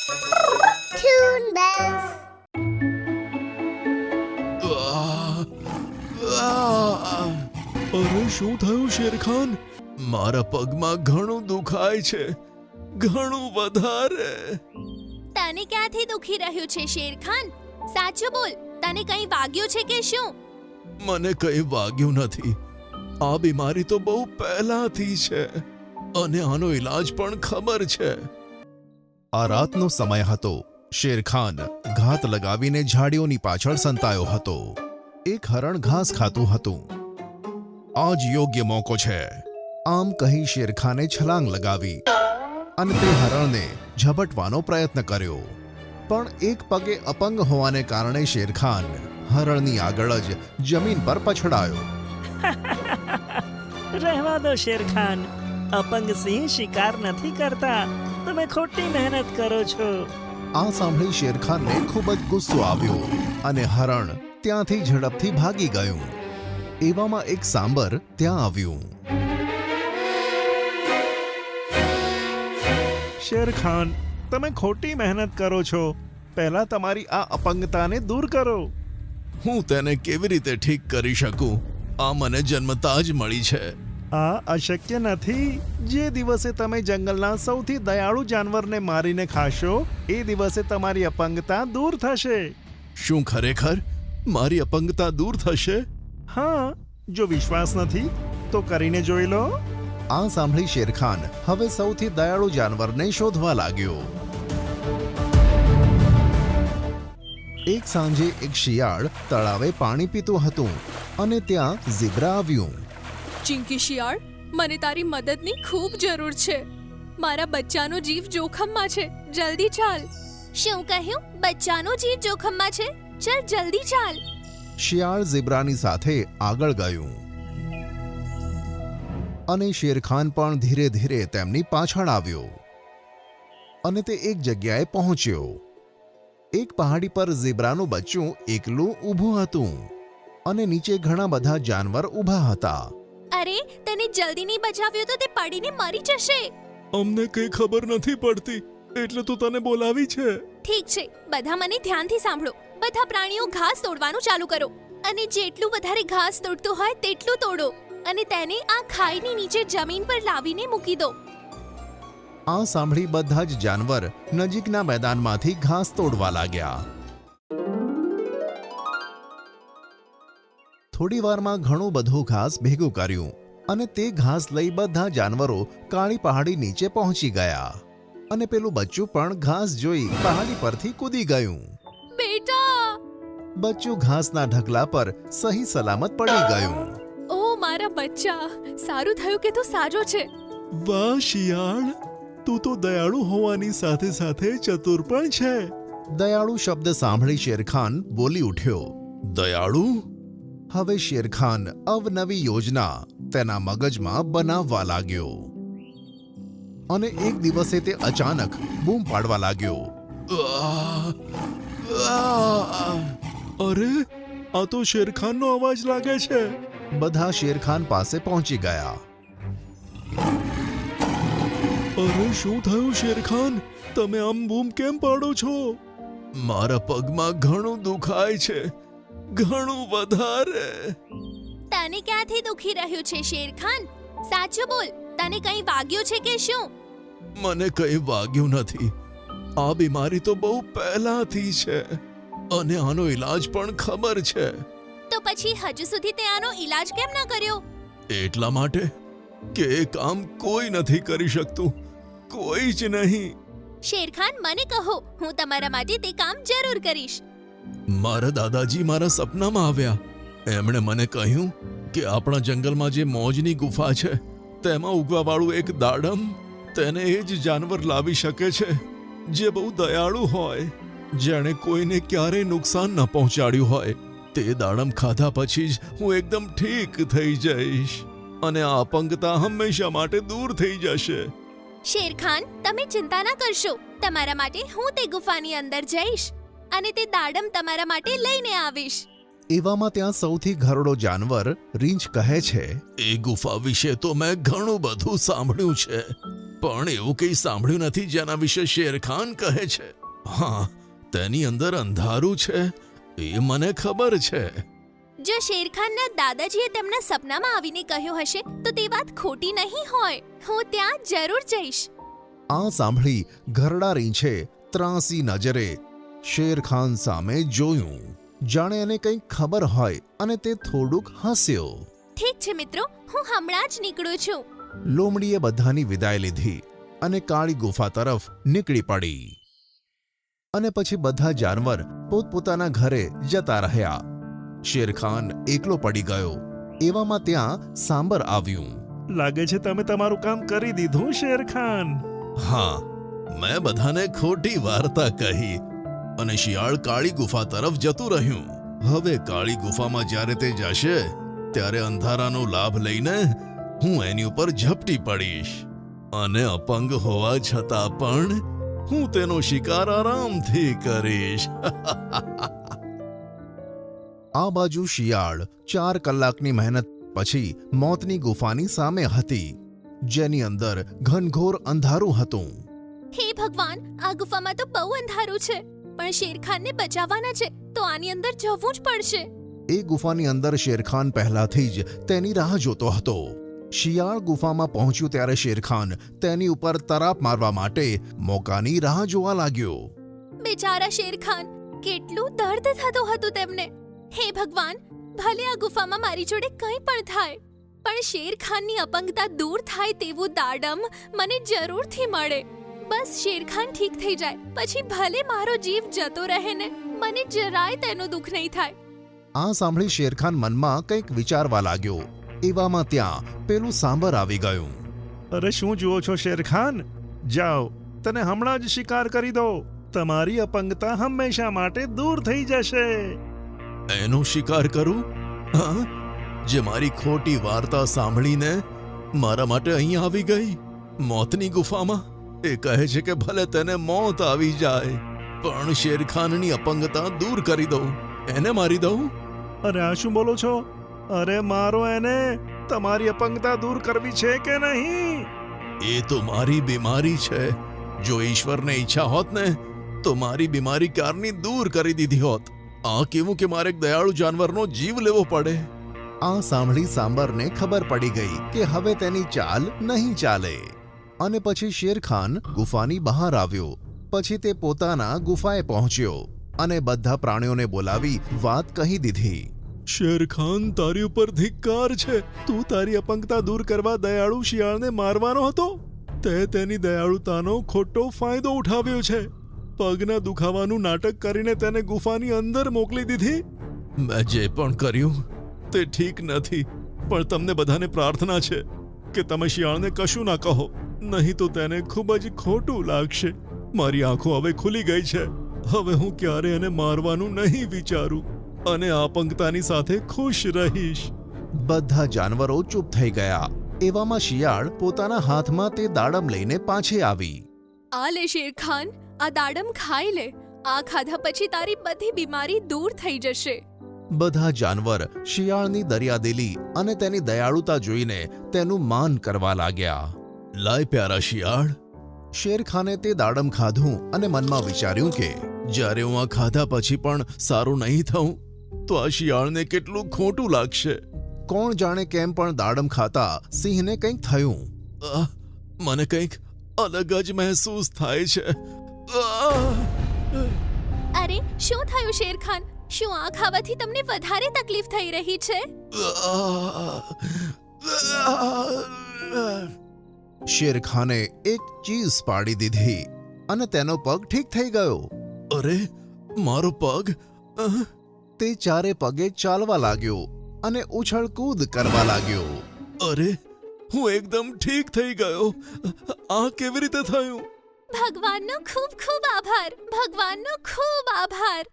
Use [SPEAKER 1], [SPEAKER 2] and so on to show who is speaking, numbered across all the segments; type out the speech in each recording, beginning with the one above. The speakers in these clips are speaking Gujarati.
[SPEAKER 1] Toon Bells.
[SPEAKER 2] અરે શું થયું શેરખાન? મારા પગમાં ઘણું દુખાય છે, ઘણું વધારે.
[SPEAKER 3] તને ક્યાંથી દુખી રહ્યું છે શેરખાન? સાચું બોલ, તને કંઈ વાગ્યું છે કે શું?
[SPEAKER 2] મને કંઈ વાગ્યું નથી. આ બીમારી તો બહુ પહેલાથી છે અને આનો ઈલાજ પણ ખબર છે. આ રાતનો સમય હતો. શેરખાન ઘાત લગાવીને ઝાડીઓની પાછળ સંતાયો હતો. એક હરણ ઘાસ ખાતું હતું. આજ યોગ્ય મોકો છે, આમ કહી શેરખાને છલાંગ લગાવી અને તે હરણને ઝપટવાનો પ્રયત્ન કર્યો. પણ એક પગે અપંગ હોવાને કારણે શેરખાન હરણની આગળ જ જમીન પર પછડાયો.
[SPEAKER 4] રહેવા દો શેરખાન, અપંગ સિંહ શિકાર નથી કરતા, તમે ખોટી મહેનત કરો છો.
[SPEAKER 2] આ સાંભળી શેરખાનને ખૂબ જ ગુસ્સો આવ્યો અને હરણ ત્યાંથી ઝડપથી ભાગી ગયું. એવામાં એક સાંબર ત્યાં આવ્યું.
[SPEAKER 4] શેરખાન, તમે ખોટી મહેનત કરો છો. પહેલા તમારી આ અપંગતાને દૂર કરો.
[SPEAKER 2] હું તેને કેવી રીતે ઠીક કરી શકું? આ મને જન્મતા જ મળી છે.
[SPEAKER 4] આ અશક્ય નથી. જે દિવસે તમે જંગલના સૌથી દયાળુ જાનવરને મારીને ખાશો, એ દિવસે તમારી અપંગતા દૂર થશે.
[SPEAKER 2] શું ખરેખર મારી અપંગતા દૂર થશે?
[SPEAKER 4] હા, જો વિશ્વાસ નથી તો કરીને જોઈ લો.
[SPEAKER 2] આ સાંભળી શેરખાન હવે સૌથી દયાળુ જાનવરને શોધવા લાગ્યો. એક સાંજે એક શિયાળ તળાવે પાણી પીતું હતું અને ત્યાં ઝીબ્રા આવ્યું.
[SPEAKER 3] ચિંકી શિયાળ, મને તારી મદદની ખૂબ જરૂર છે. મારા બચ્ચાનો જીવ જોખમમાં છે, જલ્દી ચાલ. શું કહ્યું? બચ્ચાનો જીવ જોખમમાં છે? ચાલ જલ્દી ચાલ.
[SPEAKER 2] શિયાળ ઝીબ્રાની સાથે આગળ ગયું અને શેરખાન પણ ધીરે ધીરે તેમની પાછળ આવ્યો અને તે એક જગ્યાએ પહોંચ્યો. એક પહાડી પર ઝીબ્રાનું બચ્ચું એકલું ઊભું હતું અને નીચે ઘણા બધા જાનવર ઊભા હતા.
[SPEAKER 3] અરે, તને જલ્દી નહીં બચાવ્યો તો તે પડીને મરી જશે.
[SPEAKER 2] અમને કંઈ ખબર નથી પડતી, એટલે તો તને બોલાવી છે.
[SPEAKER 3] ઠીક છે, બધા મને ધ્યાનથી સાંભળો. બધા પ્રાણીઓ ઘાસ તોડવાનું ચાલુ કરો અને જેટલું વધારે ઘાસ તોડતું હોય તેટલું તોડો અને તેને આ ખાઈની નીચે જમીન પર લાવીને મૂકી દો.
[SPEAKER 2] આ સાંભળી બધા જ જાનવર નજીકના મેદાનમાંથી ઘાસ તોડવા લાગ્યા. થોડી વારમાં ઘણું બધું ઘાસ ભેગું કર્યું અને તે ઘાસ લઈ બધા જાનવરો કાળી પહાડી નીચે પહોંચી ગયા અને પેલું બચ્ચું પણ ઘાસ જોઈ પહાડી પરથી કૂદી ગયું.
[SPEAKER 3] બેટા!
[SPEAKER 2] બચ્ચું ઘાસના ઢગલા પર સહી સલામત પડી ગયું.
[SPEAKER 3] ઓ મારા બચ્ચા, સારું થયું કે તું સાજો છે.
[SPEAKER 2] વાહ શિયાળ, તું તો દયાળુ હોવાની સાથે સાથે ચતુર પણ છે. દયાળુ શબ્દ સાંભળી શેરખાન બોલી ઉઠ્યો. દયાળુ? હવે શેરખાન અવનવી યોજના તેના મગજમાં બનાવવા લાગ્યો અને એક દિવસે તે અચાનક બૂમ પાડવા લાગ્યો. અરે, આ તો શેરખાનનો અવાજ લાગે છે. બધા શેરખાન પાસે પહોંચી ગયા. અરે શું થયું શેરખાન? તમે આમ બૂમ કેમ પાડો છો? મારા પગમાં ઘણું દુખાય છે, ઘણું વધારે.
[SPEAKER 3] તને ક્યાંથી દુખી રહ્યું છે શેરખાન? સાચું બોલ, તને કંઈ વાગ્યું છે કે શું?
[SPEAKER 2] મને કંઈ વાગ્યું નથી. આ બીમારી તો બહુ પહેલાથી છે અને આનો ઈલાજ પણ ખબર છે.
[SPEAKER 3] તો પછી હજુ સુધી તે આનો ઈલાજ કેમ ન કર્યો?
[SPEAKER 2] એટલા માટે કે એ કામ કોઈ નથી કરી શકતું, કોઈ જ નહીં.
[SPEAKER 3] શેરખાન, મને કહો, હું તમારા માટે તે કામ જરૂર કરીશ.
[SPEAKER 2] મારા દાદાજી મારા સપનામાં આવ્યા. એમણે મને કહ્યું કે આપણા જંગલમાં જે મોજની ગુફા છે તેમાં ઉગવાવાળું એક દાડમ, તેને એ જ જાનવર લાવી શકે છે જે બહુ દયાળુ હોય, જેણે કોઈને ક્યારેય નુકસાન ન પહોંચાડ્યું હોય. તે દાડમ ખાધા પછી જ હું એકદમ ઠીક થઈ જઈશ અને આ અપંગતા હંમેશા માટે દૂર થઈ જશે.
[SPEAKER 3] શેરખાન, તમે ચિંતા ના કરશો. તમારા માટે હું તે ગુફાની અંદર જઈશ અને તે દાડમ તમારા માટે લઈને આવીશ.
[SPEAKER 2] એવામાં ત્યાં સૌથી ઘરડો જાનવર રીંછ કહે છે, એ ગુફા વિશે તો મેં ઘણું બધું સાંભળ્યું છે, પણ એવું કંઈ સાંભળ્યું નથી જેના વિશે શેરખાન કહે છે. હા, તેની અંદર અંધારું છે એ મને ખબર છે.
[SPEAKER 3] જો શેરખાનના દાદાજીએ તેમના સપનામાં આવીને કહ્યું હશે તો તે વાત ખોટી નહીં હોય. હું ત્યાં જરૂર જઈશ.
[SPEAKER 2] આ સાંભળી ઘરડા રીંછે ત્રાંસી નજરે શેરખાન સામે જોયું, જાણે એને કંઈક ખબર હોય, અને તે થોડુંક હસ્યો.
[SPEAKER 3] ઠીક છે મિત્રો, હું હમણાં જ નીકળું છું.
[SPEAKER 2] લોમડીએ બધાની વિદાય લીધી અને કાળી ગુફા તરફ નીકળી પડી. અને પછી બધા જાનવર પોતપોતાના ઘરે જતા રહ્યા. શેરખાન એકલો પડી ગયો. એવામાં ત્યાં સાંબર આવ્યું.
[SPEAKER 4] લાગે છે તમે તમારું કામ કરી દીધું શેરખાન.
[SPEAKER 2] હા, મેં બધાને ખોટી વાર્તા કહી અને શિયાળ કાળી ગુફા તરફ જતું રહ્યું. હવે કાળી ગુફામાં જ્યારે તે જશે ત્યારે અંધારાનો લાભ લઈને હું એની ઉપર ઝપટી પડીશ અને અપંગ હોવા છતાં પણ હું તેનો શિકાર આરામથી કરીશ. આ બાજુ શિયાળ 4 કલાકની મહેનત પછી મોતની ગુફાની સામે હતી, જેની અંદર ઘનઘોર અંધારું હતું.
[SPEAKER 3] હે ભગવાન, આ ગુફામાં તો બહુ અંધારું છે, પણ શેરખાનને બચાવવાના છે તો આની અંદર જવું જ પડશે.
[SPEAKER 2] એ ગુફાની અંદર શેરખાન પહેલાથી જ તેની રાહ જોતો હતો. શિયાળ ગુફામાં પહોંચ્યું ત્યારે શેરખાન તેની ઉપર તરાપ મારવા માટે મોકાની રાહ જોવા લાગ્યો.
[SPEAKER 3] બેચારા શેરખાન, કેટલું દર્દ થતું હતું તેમને. હે ભગવાન, ભલે આ ગુફામાં મારી જોડે કંઈ પણ થાય, પણ શેરખાનની અપંગતા દૂર થાય તેવું દાડમ મને જરૂરથી મળે. બસ શેરખાન ઠીક થઈ જાય પછી ભલે મારો જીવ જતો રહે ને, મને જરાય તેનું દુઃખ નહીં થાય.
[SPEAKER 2] આ સાંભળી શેરખાન મનમાં કંઈક વિચારવા લાગ્યો. એવામાં ત્યાં પેલું સાંબર આવી ગયું.
[SPEAKER 4] અરે શું જુઓ છો શેરખાન? જાઓ, તને હમણાં જ શિકાર કરી દો. તમારી અપંગતા હંમેશા માટે દૂર થઈ જશે.
[SPEAKER 2] એનો શિકાર કરું? હા, જે મારી ખોટી વાર્તા સાંભળીને મારા માટે અહીં આવી ગઈ મોતની ગુફામાં. એ કહે છે કે ભલે તેને મોત આવી જાય પણ શેરખાનની અપંગતા દૂર કરી દઉં, એને મારી દઉં.
[SPEAKER 4] અરે આ શું બોલો છો? અરે મારો એને. તમારી અપંગતા દૂર કરવી છે કે નહીં?
[SPEAKER 2] એ તો મારી બીમારી છે. જો ઈશ્વરને ઈચ્છા હોત ને તો મારી બીમારી ક્યારની દૂર કરી દીધી હોત. આ કેવું કે મારે એક દયાળુ જાનવરનો જીવ લેવો પડે. આ સાંભળી સાંબરને ખબર પડી ગઈ કે હવે તેની ચાલ નહીં ચાલે. અને પછી શેરખાન ગુફાની બહાર આવ્યો. પછી તે પોતાના ગુફાએ પહોંચ્યો અને બધા પ્રાણીઓને બોલાવી વાત કહી દીધી. શેરખાન, તારી ઉપર ધિક્કાર છે. તું તારી અપંગતા દૂર કરવા દયાળુ શિયાળને મારવાનો હતો. તે તેની દયાળુતાનો ખોટો ફાયદો ઉઠાવ્યો છે. પગના દુખાવાનું નાટક કરીને તેને ગુફાની અંદર મોકલી દીધી. મેં જે પણ કર્યું તે ઠીક નથી, પણ તમને બધાને પ્રાર્થના છે કે તમે શિયાળને કશું ના કહો, નહીં તો તેને ખૂબ જ ખોટું લાગશે. મારી આંખો હવે ખુલી ગઈ છે. હવે હું ક્યારે એને મારવાનું નહીં વિચારું અને આ અપંગતાની સાથે ખુશ રહીશ. બધા જાનવરો ચૂપ થઈ ગયા. એવામાં શિયાળ પોતાના હાથમાં તે દાડમ લઈને પાછી આવી.
[SPEAKER 3] આ લે શેરખાન, આ દાડમ ખાઈ લે. આ ખાધા પછી તારી બધી બીમારી દૂર થઈ જશે.
[SPEAKER 2] બધા જાનવર શિયાળની દરિયાદિલી અને તેની દયાળુતા જોઈને તેનું માન કરવા લાગ્યા. લાય પ્યારા શિયાળ. શેરખાને તે દાડમ ખાધું અને મનમાં વિચાર્યું કે જ્યારે હું આ ખાધા પછી પણ સારું નહીં થઉં તો આ શિયાળને કેટલું ખોટું લાગશે. કોણ જાણે કેમ પણ દાડમ ખાતા સિંહને કંઈક થયું. મને કંઈક અલગ જ મહેસૂસ થાય છે.
[SPEAKER 3] અરે શું થયું શેરખાન? શું આ ખાવાથી તમને વધારે તકલીફ થઈ રહી છે?
[SPEAKER 2] શેરખાને એક ચીઝ પાડી દીધી અને તેનો પગ ઠીક થઈ ગયો. અરે, મારો પગ! તે ચારે પગે ચાલવા લાગ્યો અને ઉછળકૂદ કરવા લાગ્યો. અરે, હું એકદમ ઠીક થઈ ગયો. આ કેવી રીતે થયું?
[SPEAKER 3] ભગવાનનો ખૂબ ખૂબ આભાર. ભગવાનનો ખૂબ આભાર.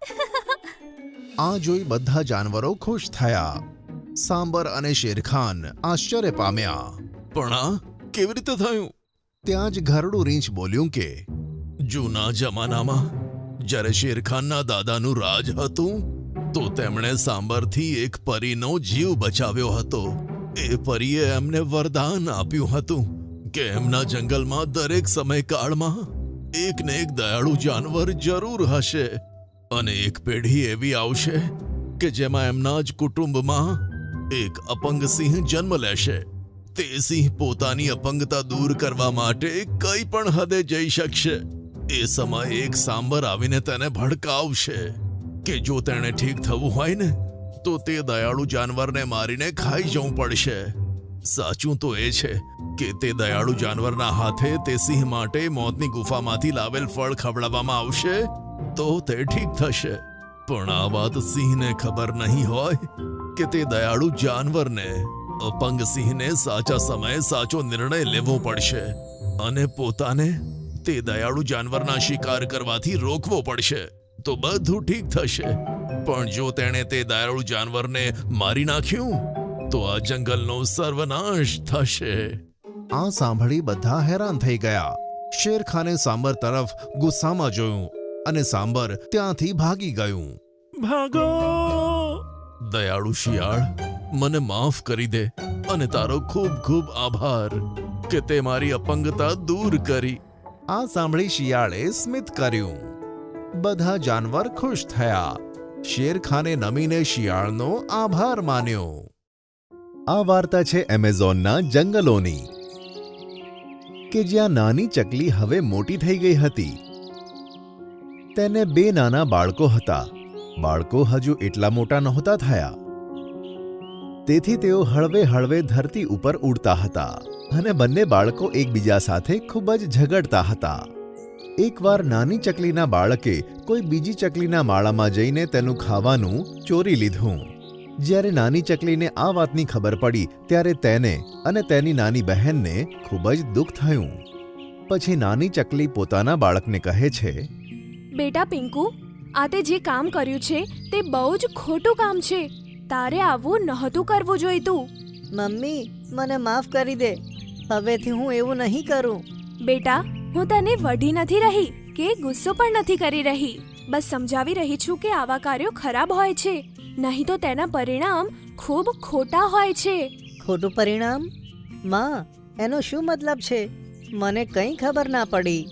[SPEAKER 2] આ જોઈ બધા જાનવરો ખુશ થયા. સાંબર અને શેરખાન આશ્ચર્ય પામ્યા. પણ આ કેવી રીતે થયું? ત્યાં જ ઘરડું રીંછ બોલ્યું કે જૂના જમાનામાં જ્યારે શેરખાનના દાદાનું રાજ હતું તો તેમણે સાંબરથી એક પરીનો જીવ બચાવ્યો હતો. એ પરીએ એમને વરદાન આપ્યું હતું કે એમના જંગલમાં દરેક સમયકાળમાં એક ને એક દયાળુ જાનવર જરૂર હશે અને એક પેઢી એવી આવશે કે જેમાં એમના જ કુટુંબમાં એક અપંગ સિંહ જન્મ લેશે. તે સિંહ પોતાની અપંગતા દૂર કરવા માટે કઈ પણ હદે જઈ શકશે. એ સમયે એક સાંબર આવીને તેને ભડકાવશે કે જો તેણે ઠીક થવું હોય ને તો તે દયાળુ જાનવરને મારીને ખાઈ જવું પડશે. સાચું તો એ છે કે તે દયાળુ જાનવરના હાથે તે સિંહ માટે મોતની ગુફામાંથી લાવેલ ફળ ખવડાવવામાં આવશે તો તે ઠીક થશે. પણ આ વાત સિંહને ખબર નહીં હોય કે તે દયાળુ જાનવરને અપંગ સિંહને સાચા સમયે સાચો નિર્ણય લેવો પડશે અને પોતાને તે દયાળુ જાનવરના શિકાર કરવાથી રોકવો પડશે તો બધું ઠીક થશે. પણ જો તેણે તે દયાળુ જાનવરને મારી નાખ્યું તો આ જંગલનો સર્વનાશ થશે. આ સાંભળી બધા હેરાન થઈ ગયા. શેરખાને સાંબર તરફ ગુસ્સામાં જોયું અને સાંબર ત્યાંથી ભાગી ગયું.
[SPEAKER 4] ભાગો!
[SPEAKER 2] દયાળુ શિયાળ, મને માફ કરી દે અને તારો ખૂબ ખૂબ આભાર કે તે મારી અપંગતા દૂર કરી. આ સાંભળી શિયાળે સ્મિત કર્યું. બધા જાનવર ખુશ થયા. શેરખાને નમીને શિયાળનો આભાર માન્યો. આ વાર્તા છે એમેઝોનના જંગલોની કે જ્યાં નાની ચકલી હવે મોટી થઈ ગઈ હતી. તેને 2 નાના બાળકો હતા. બાળકો હજુ એટલા મોટા નહોતા થયા, તેથી તેઓ હળવે હળવે ધરતી ઉપર ઉડતા હતા અને બંને બાળકો એકબીજા સાથે ખૂબ જ ઝઘડતા હતા. એકવાર નાની ચકલીના બાળકે કોઈ બીજી ચકલીના માળામાં જઈને તેનું ખાવાનું ચોરી લીધું. જ્યારે નાની ચકલીને આ વાતની ખબર પડી ત્યારે તેને અને તેની નાની બહેનને ખૂબ જ દુઃખ થયું. પછી નાની ચકલી પોતાના બાળકને કહે છે,
[SPEAKER 3] બેટા પિંકુ, આ તે જે કામ કર્યું છે તે બહુ જ ખોટું કામ છે. તારે આવું નહોતું કરવું જોઈતું.
[SPEAKER 1] મમ્મી, મને માફ કરી દે. હવેથી હું એવું નહીં કરું.
[SPEAKER 3] બેટા, હું તને વઢી નથી રહી કે ગુસ્સો પણ નથી કરી રહી. બસ સમજાવી રહી છું કે આવા કાર્યો ખરાબ હોય છે, નહીં તો તેના પરિણામ ખૂબ ખોટા હોય છે.
[SPEAKER 1] ખોટું પરિણામ? માં, એનો શું મતલબ છે? મને કંઈ ખબર ના પડી.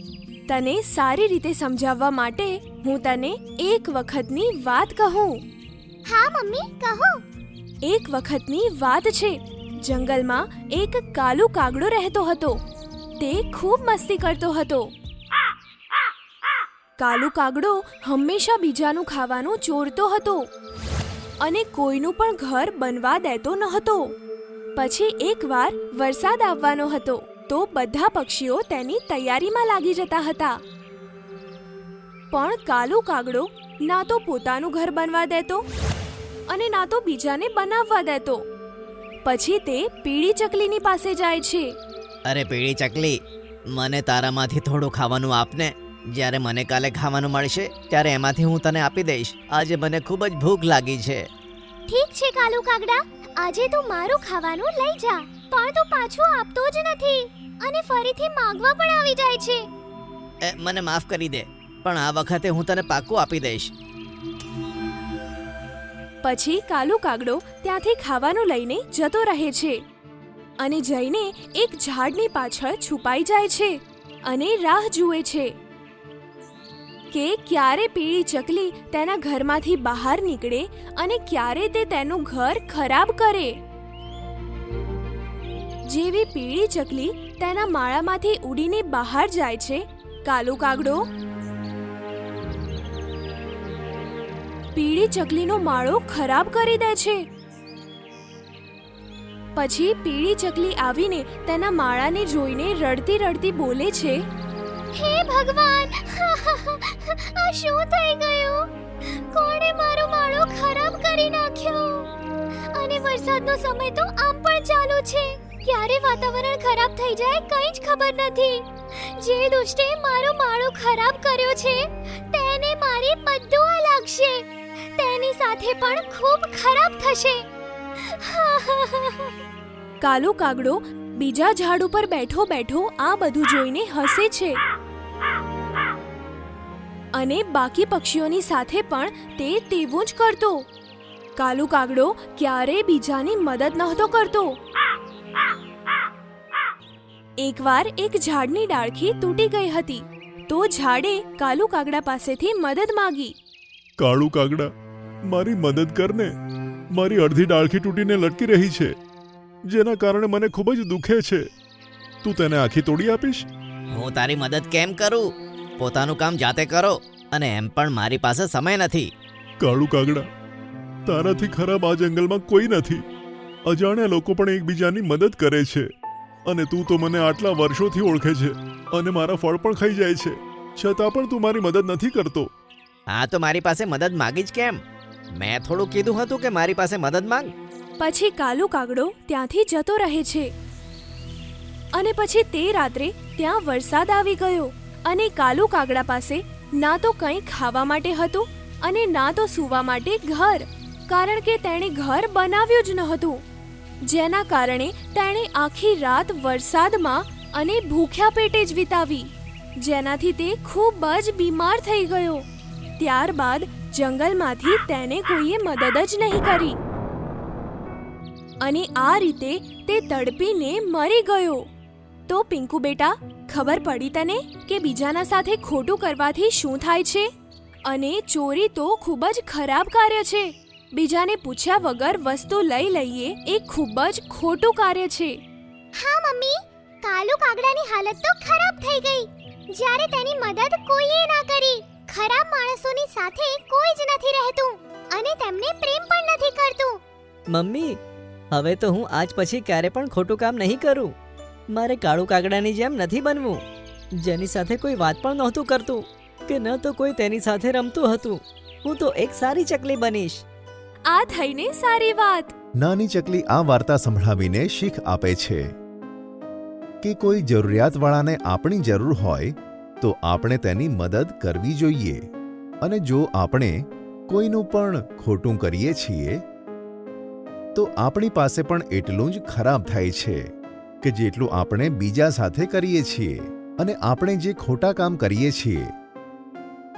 [SPEAKER 3] તને સારી રીતે સમજાવવા માટે હું તને એક વખતની વાત કહું. હા મમ્મી, કહો. એક વખતની વાત છે. જંગલમાં એક કાલુ કાગડો રહેતો હતો. તે ખૂબ મસ્તી કરતો હતો. કાલુ કાગડો હંમેશા બીજાનું ખાવાનું ચોરતો હતો અને કોઈનું પણ ઘર બનવા દેતો નહોતો. પછી એકવાર વરસાદ આવવાનો હતો તો બધા પક્ષીઓ તેની તૈયારીમાં લાગી જતા હતા. પણ કાલુ કાગડો ના તો પોતાનું ઘર બનવા દેતો અને ના તો બીજાને બનાવવા દેતો. પછી તે પીળી ચકલીની પાસે જાય છે.
[SPEAKER 1] અરે પીળી ચકલી, મને તારામાંથી થોડું ખાવાનું આપને. જ્યારે મને કાલે ખાવાનું મળશે ત્યારે એમાંથી હું તને આપી દઈશ. આજે મને ખૂબ જ ભૂખ લાગી છે.
[SPEAKER 3] ઠીક છે કાલુ કાગડા, આજે તું મારું ખાવાનું લઈ જા. પણ તું પાછું આપતો જ નથી અને ફરીથી માંગવા પણ આવી જાય છે.
[SPEAKER 1] મને માફ કરી દે, પણ આ વખતે હું તને પાક્કું આપી દઈશ.
[SPEAKER 3] પછી કાલુ કાગડો ત્યાંથી ખાવાનું લઈને જતો રહે છે અને જઈને એક ઝાડની પાછળ છુપાઈ જાય છે અને રાહ જુએ છે કે ક્યારે પીળી ચકલી તેના ઘરમાંથી બહાર નીકળે અને ક્યારે તે તેનું ઘર ખરાબ કરે. જેવી પીળી ચકલી તેના માળામાંથી ઉડીને બહાર જાય છે, કાલુ કાગડો પીળી ચકલીનો માળો ખરાબ કરી દે છે. પછી પીળી ચકલી આવીને તેના માળાને જોઈને રડતી રડતી બોલે છે, હે ભગવાન, આ શું થઈ ગયું? કોણે મારો માળો ખરાબ કરી નાખ્યો? અને વરસાદનો સમય તો આમ પણ ચાલુ છે. ક્યારે વાતાવરણ ખરાબ થઈ જાય કંઈ જ ખબર નથી. જે દુષ્ટે મારો માળો ખરાબ કર્યો છે તેને મારી બદદુઆ લાગશે. તેની સાથે પણ ખૂબ ખરાબ થશે. કાલુ કાગડો બીજા ઝાડ ઉપર બેઠો બેઠો આ બધું જોઈને હસે છે અને બાકી પક્ષીઓની સાથે પણ તે તેવું જ કરતો. કાલુ કાગડો ક્યારેય બીજાની મદદ નહોતો કરતો. એકવાર એક ઝાડની ડાળખી તૂટી ગઈ હતી તો ઝાડે કાલુ કાગડા પાસેથી મદદ માંગી.
[SPEAKER 4] કાળુ કાગડા, મારી મદદ કરને. મારી અડધી ડાળખી તૂટીને લટકી રહી છે, જેના કારણે મને ખૂબ જ દુખે છે. તું તેને આખી તોડી આપીશ?
[SPEAKER 1] હું તારી મદદ કેમ કરું? પોતાનું કામ જાતે કરો, અને એમ પણ મારી પાસે સમય નથી.
[SPEAKER 4] કાળુ કાગડા, તારાથી ખરાબ આ જંગલમાં કોઈ નથી. અજાણ્યા લોકો પણ એકબીજાની મદદ કરે છે, અને તું તો મને આટલા વર્ષોથી ઓળખે છે અને મારા ફળ પણ ખાઈ જાય છે, છતાં પણ તું મારી મદદ નથી કરતો.
[SPEAKER 1] હા તો મારી પાસે મદદ માગી જ કેમ? મેં થોડું કીધું હતું કે મારી પાસે મદદ માંગ.
[SPEAKER 3] પછી કાલુ કાગડો ત્યાંથી જતો રહે છે. અને પછી તે રાત્રે ત્યાં વરસાદ આવી ગયો અને કાલુ કાગડા પાસે ના તો કંઈ ખાવા માટે હતું અને ના તો સૂવા માટે ઘર, કારણ કે તેણે ઘર બનાવ્યું જ નહોતું. જેના કારણે તેણે આખી રાત વરસાદમાં અને ભૂખ્યા પેટે જ વિતાવી, જેનાથી તે ખૂબ જ બીમાર થઈ ગયો. ત્યારબાદ જંગલમાંથી તેને કોઈએ મદદ જ નહીં કરી અને આ રીતે તે તડપીને મરી ગયો. તો પિંકુ બેટા, ખબર પડી તને કે બીજાના સાથે ખોટું કરવાથી શું થાય છે? અને ચોરી તો ખૂબ જ ખરાબ કાર્ય છે. બીજાને પૂછ્યા વગર વસ્તુ લઈ લઈએ એ ખૂબ જ ખોટું કાર્ય છે.
[SPEAKER 5] હા મમ્મી, કાલુ કાગડાની હાલત તો ખરાબ થઈ ગઈ જ્યારે તેની મદદ કોઈએ ના કરી. ખરાબ માણસોની સાથે કોઈ જ નથી રહેતું અને તેમને પ્રેમ પણ નથી કરતું.
[SPEAKER 1] મમ્મી, હવે તો હું આજ પછી ક્યારે પણ ખોટું કામ નહીં કરું. મારે કાળુ કાગડાની જેમ નથી બનવું, જેની સાથે કોઈ વાત પણ નહોતું કરતું કે ન તો કોઈ તેની સાથે રમતું હતું. હું તો એક સારી ચકલી બનીશ.
[SPEAKER 3] આ થઈને સારી વાત.
[SPEAKER 2] નાની ચકલી આ વાર્તા સંભળાવીને શીખ આપે છે કે કોઈ જરૂરિયાતવાળાને આપણી જરૂર હોય તો આપણે તેની મદદ કરવી જોઈએ, અને જો આપણે કોઈનું પણ ખોટું કરીએ છીએ તો આપણી પાસે પણ એટલું જ ખરાબ થાય છે કે જેટલું આપણે બીજા સાથે કરીએ છીએ. અને આપણે જે ખોટા કામ કરીએ છીએ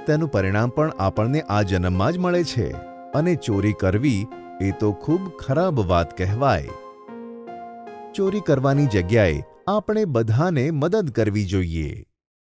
[SPEAKER 2] તેનું પરિણામ પણ આપણને આ જન્મમાં જ મળે છે. અને ચોરી કરવી એ તો ખૂબ ખરાબ વાત કહેવાય. ચોરી કરવાની જગ્યાએ આપણે બધાને મદદ કરવી જોઈએ.